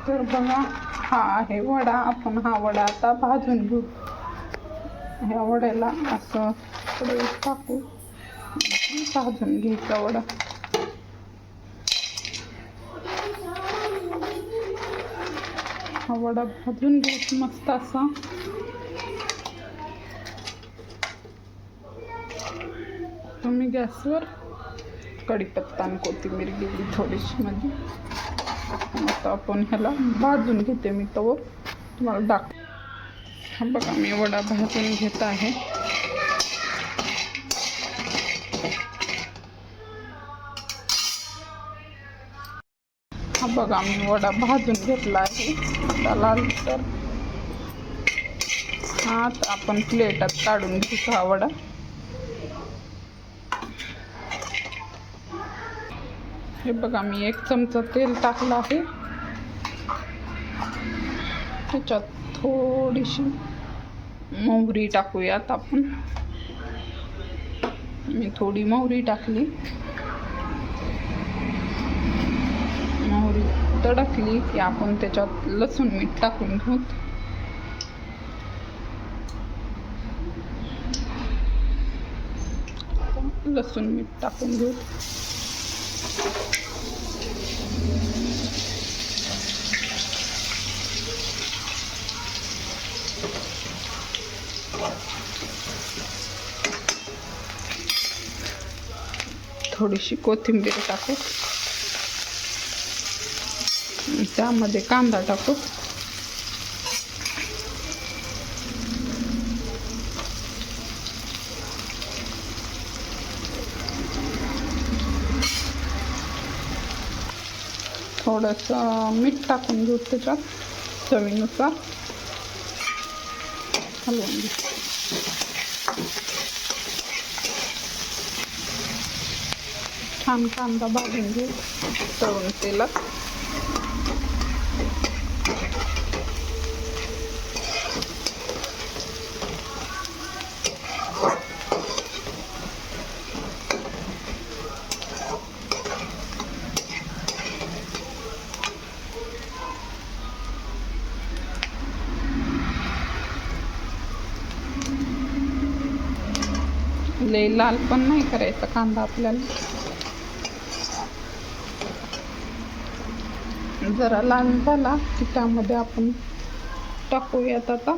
तर बघा हा आहे वडा. आपण हा वडा आता भाजून घेऊ. ह्या वड्याला असं कढईत टाकू, भाजून घ्यायचा वडा. हा वडा भाजून घ्यायचा मस्त असा. तुम्ही गॅसवर कढीपत्ता आणि कोथिंबीर घेतली थोडीशी मध्ये. आता आपण ह्याला भाजून घेते मी तवर तुम्हाला दाख. हा बघा मी वडा भाजून घेत आहे. हा बघा मी वडा भाजून घेतला आहे. आता लाल तर हा आता आपण प्लेटात काढून घेऊ हा वडा. हे बघा मी 1 चमचा तेल टाकलं आहे. त्याच्यात थोडीशी मोहरी टाकूयात आपण. मी थोडी मोहरी टाकली. मोहरी तडकली की आपण त्याच्यात लसूण मीठ टाकून घेऊ. लसूण मीठ टाकून घेऊ. थोडीशी कोथिंबीर टाकू. त्यामध्ये कांदा टाकू. थोडंसं मीठ टाकून घेऊ त्याच्यात चवीनुसार. हलवून घेऊ. छान कांदा भाजून घेऊ तळून तेलात. लय लाल पण नाही करायचा कांदा आपल्याला. जरा लाल झाला की त्यामध्ये आपण टाकूयात आता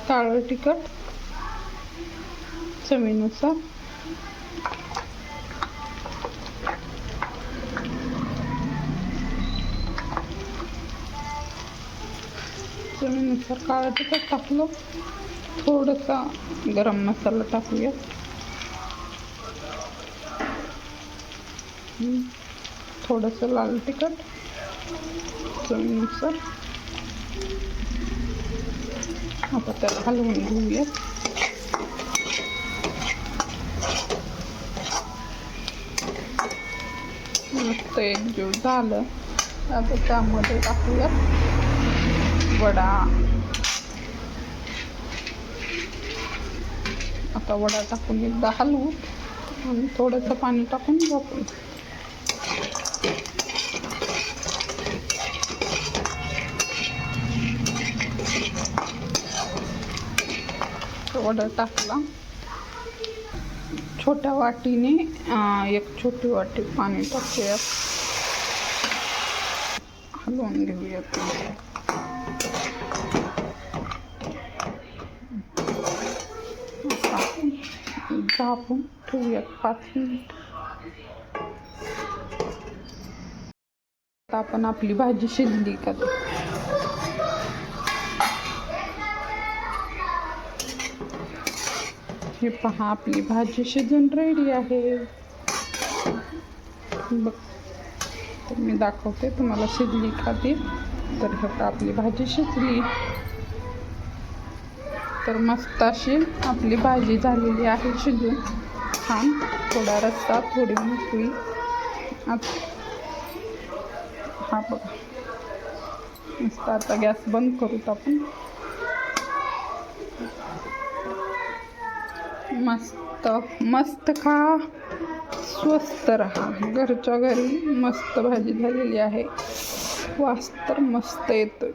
काळं तिखट चवीनुसार. चवीनुसार काळं तिखट टाकलं. थोडासा गरम मसाला टाकूया. थोडंसं लाल तिखट चवीनुसार. आता त्याला हलवून घेऊया. मस्त एकजीव झालं. आता त्यामध्ये टाकूया वडा. आता वडा टाकून एकदा हलवू आणि थोडंसं पाणी टाकून झाकून. वडा टाकला. छोट्या वाटीने 1 छोटी वाटी पाणी टाकूया. हलवून घेऊयात. झाकून ठेवूयात 5 मिनिट. आता आपण आपली भाजी शिजली का हे पहा. आपली भाजी शिजून रेडी आहे. बघ मी दाखवते तुम्हाला शिजली का ती. तर हे आपली भाजी शिजली. तर मस्त अशी आपली भाजी झालेली आहे शिजून छान. थोडा रस्सा थोडी मोकळी. हा बघा मस्त. आता गॅस बंद करूत आपण. मस्त मस्त खा, स्वस्त रहा. घरच्या घरी मस्त भाजी झालेली आहे. वास तर मस्त येतोय.